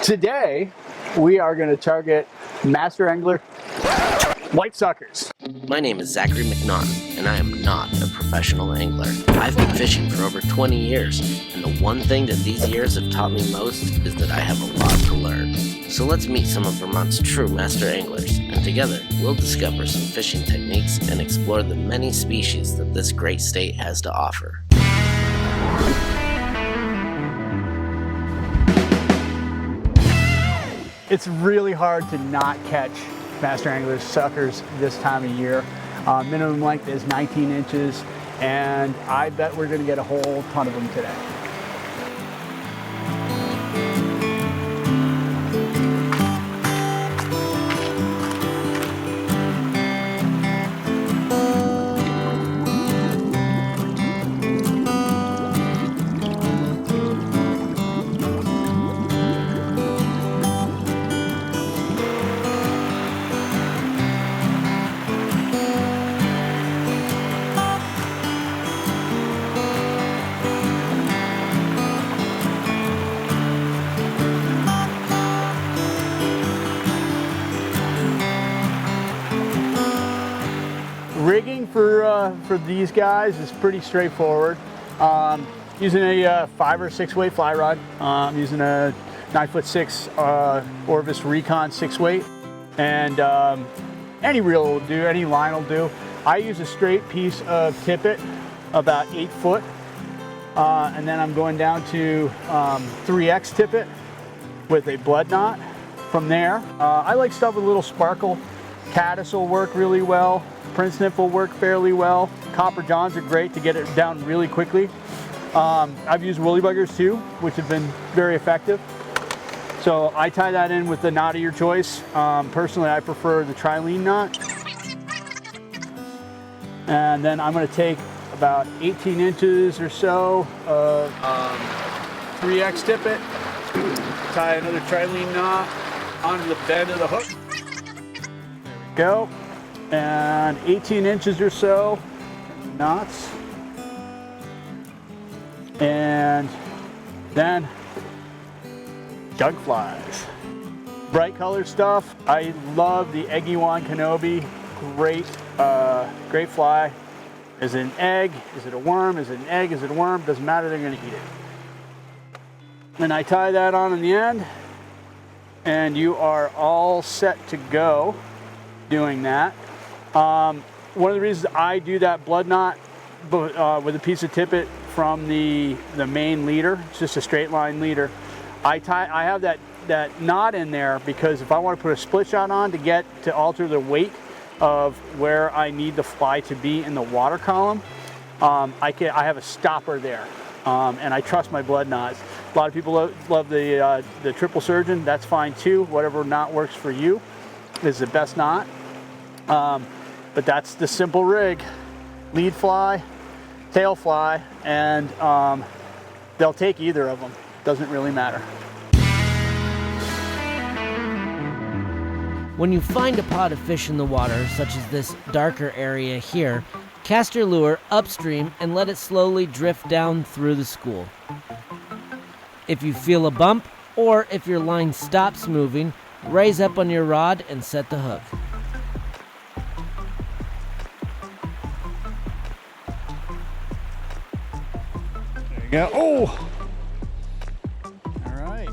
Today, we are going to target master angler white suckers. My name is Zachary McNaughton, and I am not a professional angler. I've been fishing for over 20 years, and the one thing that these years have taught me most is that I have a lot to learn. So let's meet some of Vermont's true master anglers, and together we'll discover some fishing techniques and explore the many species that this great state has to offer. It's really hard to not catch master anglers suckers this time of year. Minimum length is 19 inches, and I bet we're going to get a whole ton of them today. Rigging for these guys is pretty straightforward. Using a 5 or 6 weight fly rod. I'm using a 9'6" Orvis Recon 6 weight, and any reel will do, any line will do. I use a straight piece of tippet, about 8 foot, and then I'm going down to 3X tippet with a blood knot. From there, I like stuff with a little sparkle. Caddis will work really well. Prince Snip will work fairly well. Copper Johns are great to get it down really quickly. I've used woolly buggers too, which have been very effective. So I tie that in with the knot of your choice. Personally, I prefer the trilene knot. And then I'm going to take about 18 inches or so of 3X tippet, tie another trilene knot onto the bend of the hook. There we go. And 18 inches or so knots, and then jug flies. Bright colored stuff. I love the Eggy One Kenobi. Great fly. Is it an egg? Is it a worm? Is it an egg? Is it a worm? Doesn't matter, they're going to eat it. And I tie that on in the end, and you are all set to go doing that. One of the reasons I do that blood knot with a piece of tippet from the main leader, it's just a straight line leader. I have that knot in there because if I want to put a split shot on to alter the weight of where I need the fly to be in the water column, I have a stopper there, and I trust my blood knots. A lot of people love the triple surgeon. That's fine too. Whatever knot works for you is the best knot. But that's the simple rig. Lead fly, tail fly, and they'll take either of them. Doesn't really matter. When you find a pod of fish in the water, such as this darker area here, cast your lure upstream and let it slowly drift down through the school. If you feel a bump, or if your line stops moving, raise up on your rod and set the hook. Yeah. Oh! All right.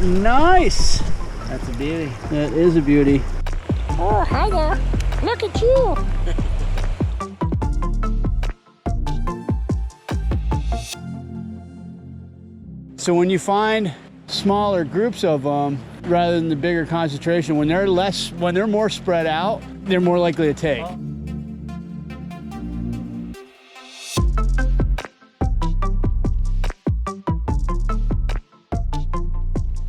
Nice! That's a beauty. That is a beauty. Oh, hi there. Look at you. So when you find smaller groups of them, rather than the bigger concentration, when they're more spread out, they're more likely to take.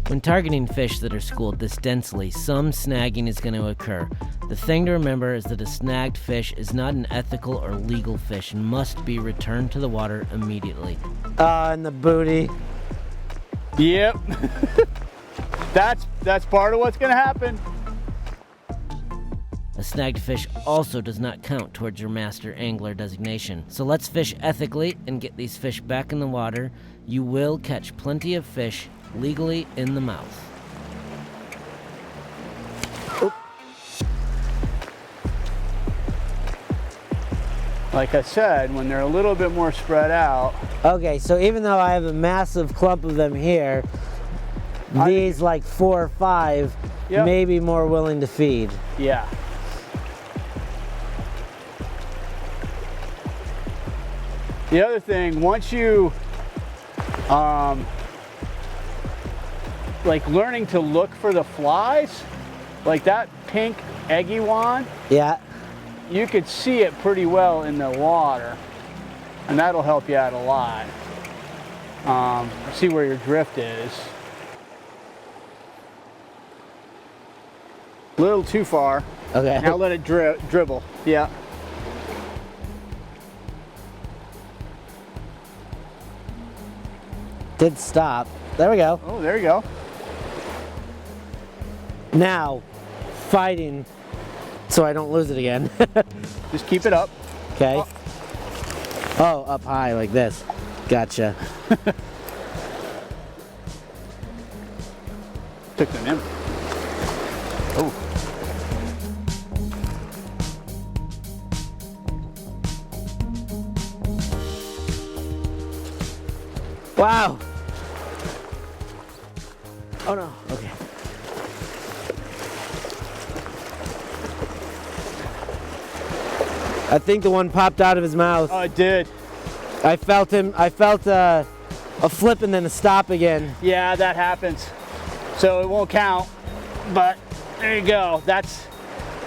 When targeting fish that are schooled this densely, some snagging is going to occur. The thing to remember is that a snagged fish is not an ethical or legal fish and must be returned to the water immediately. And the booty. Yep. That's part of what's going to happen. A snagged fish also does not count towards your master angler designation. So let's fish ethically and get these fish back in the water. You will catch plenty of fish legally in the mouth. Like I said, when they're a little bit more spread out. Okay, so even though I have a massive clump of them here, these like 4 or 5 Yep. may be more willing to feed. Yeah. The other thing, once you, like learning to look for the flies, like that pink eggy wand, Yeah. you could see it pretty well in the water, and that'll help you out a lot. See where your drift is. A little too far. Okay. Now let it dribble. Yeah. Did stop. There we go. Oh, there you go. Now, fighting so I don't lose it again. Just keep it up. Okay. Oh, up high like this. Gotcha. Took them in. Oh. Wow. Oh no. Okay. I think the one popped out of his mouth. Oh, it did. I felt him. I felt a flip and then a stop again. Yeah, that happens. So it won't count. But there you go. That's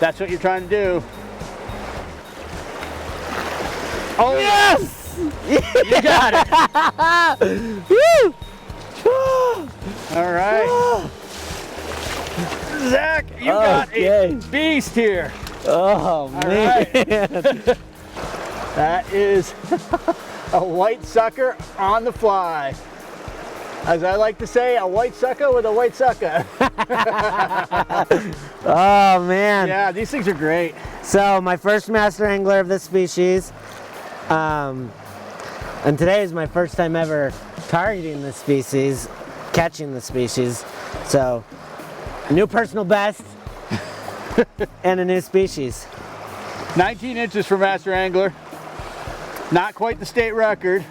what you're trying to do. Oh Yes! you got it. Woo! All right. Zach, you got a Okay. beast here. Oh man! right. That is a white sucker on the fly. As I like to say, a white sucker with a white sucker. Oh man! Yeah, these things are great. So my first master angler of this species, and today is my first time ever targeting this species, catching the species. So a new personal best and a new species. 19 inches for master angler. Not quite the state record.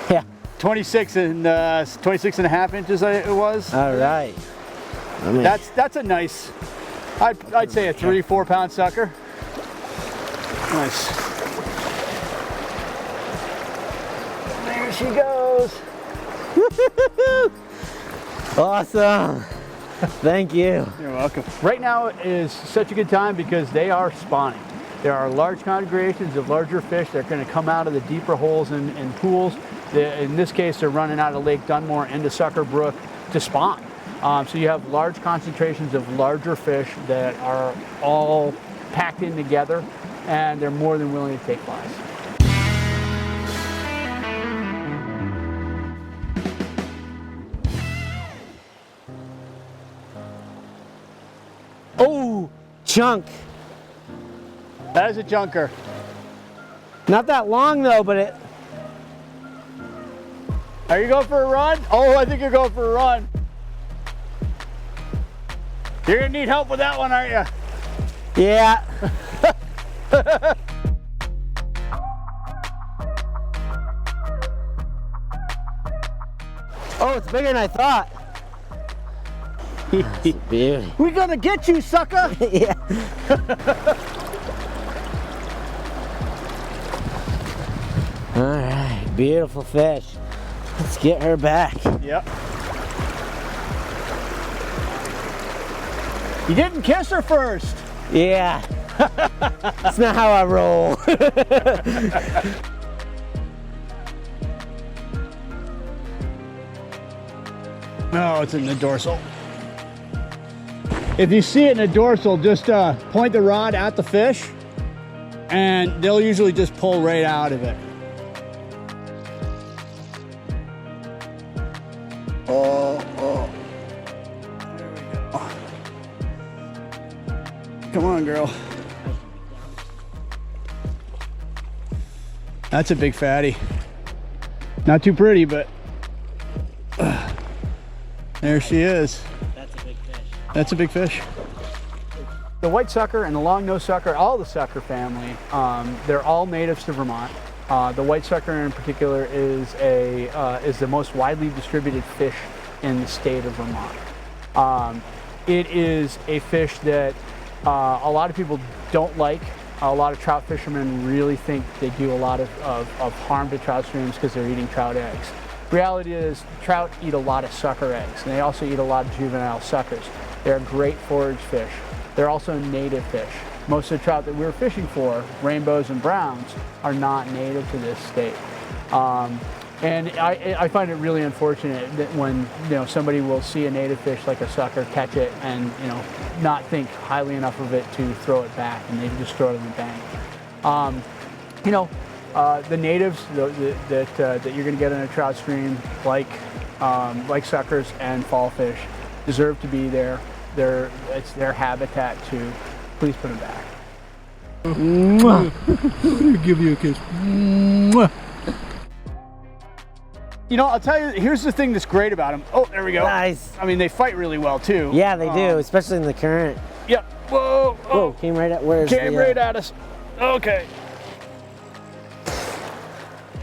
Yeah. 26 and a half inches it was. All right. Let me- That's a nice. I'd say a 3-4 pound sucker. Nice. There she goes. Awesome. Thank you. You're welcome. Right now is such a good time because they are spawning. There are large congregations of larger fish that are going to come out of the deeper holes and pools. In this case, they're running out of Lake Dunmore into Sucker Brook to spawn. So you have large concentrations of larger fish that are all packed in together, and they're more than willing to take flies. Oh, chunk. That is a junker. Not that long though, but it. Are you going for a run? Oh, I think you're going for a run. You're gonna need help with that one, aren't you? Yeah. Oh, it's bigger than I thought. That's a beauty. We're gonna get you, sucker! Yeah. All right, beautiful fish. Let's get her back. Yep. You didn't kiss her first. Yeah. That's not how I roll. No, it's in the dorsal. If you see it in the dorsal, just point the rod at the fish and they'll usually just pull right out of it. Oh. There we go. Come on, girl. That's a big fatty. Not too pretty, but there she is. That's a big fish. That's a big fish. The white sucker and the long-nosed sucker, all the sucker family, they're all natives to Vermont. The white sucker in particular is the most widely distributed fish in the state of Vermont. It is a fish that a lot of people don't like. A lot of trout fishermen really think they do a lot of harm to trout streams because they're eating trout eggs. Reality is trout eat a lot of sucker eggs, and they also eat a lot of juvenile suckers. They're a great forage fish. They're also native fish. Most of the trout that we're fishing for, rainbows and browns, are not native to this state. And I find it really unfortunate that when somebody will see a native fish like a sucker, catch it, and not think highly enough of it to throw it back, and they just throw it in the bank. The natives that you're going to get in a trout stream, like suckers and fall fish, deserve to be there. It's their habitat too. Please put them back. Mwah. I'm gonna give you a kiss. Mwah. I'll tell you, here's the thing that's great about them. Oh, there we go. Nice. I mean, they fight really well too. Yeah, they do, especially in the current. Yep. Whoa. Whoa, came right at right at us. Okay.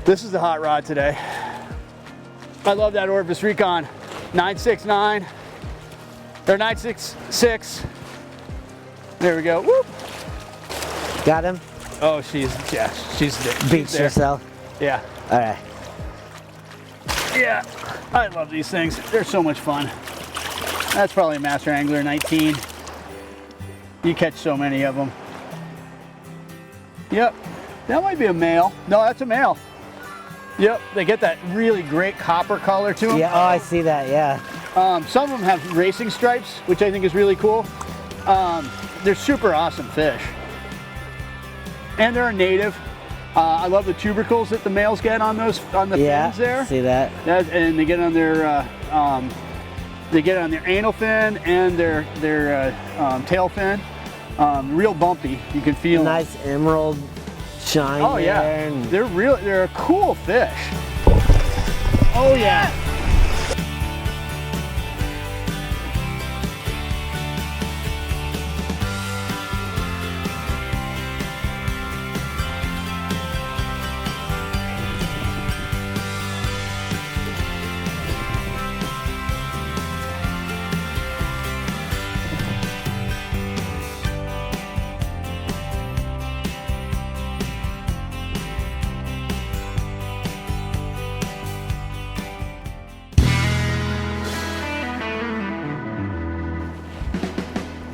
This is the hot rod today. I love that Orvis Recon 969 or 966. There we go. Whoop. Got him? Oh, she's Beats yourself. Yeah. All right. Yeah, I love these things. They're so much fun. That's probably a Master Angler 19. You catch so many of them. Yep, that might be a male. No, that's a male. Yep, they get that really great copper color to them. Yeah, oh, I see that, yeah. Some of them have racing stripes, which I think is really cool. They're super awesome fish. And they're a native. I love the tubercles that the males get on the fins there. See that. And they get on their anal fin and their tail fin. Real bumpy. You can feel nice emerald shine. Oh yeah, they're a cool fish. Oh yeah.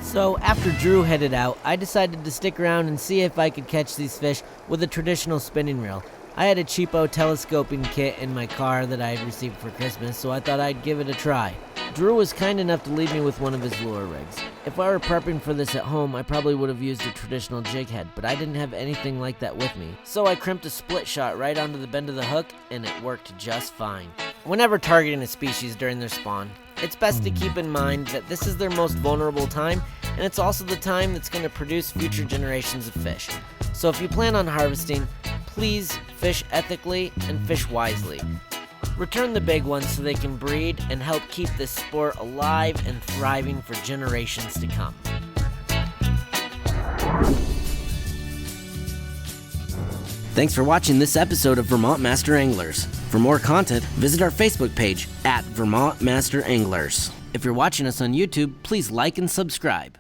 So after Drew headed out, I decided to stick around and see if I could catch these fish with a traditional spinning reel. I had a cheapo telescoping kit in my car that I had received for Christmas, so I thought I'd give it a try. Drew was kind enough to leave me with one of his lure rigs. If I were prepping for this at home, I probably would have used a traditional jig head, but I didn't have anything like that with me. So I crimped a split shot right onto the bend of the hook, and it worked just fine. Whenever targeting a species during their spawn, it's best to keep in mind that this is their most vulnerable time, and it's also the time that's going to produce future generations of fish. So if you plan on harvesting, please fish ethically and fish wisely. Return the big ones so they can breed and help keep this sport alive and thriving for generations to come. Thanks for watching this episode of Vermont Master Anglers. For more content, visit our Facebook page at Vermont Master Anglers. If you're watching us on YouTube, please like and subscribe.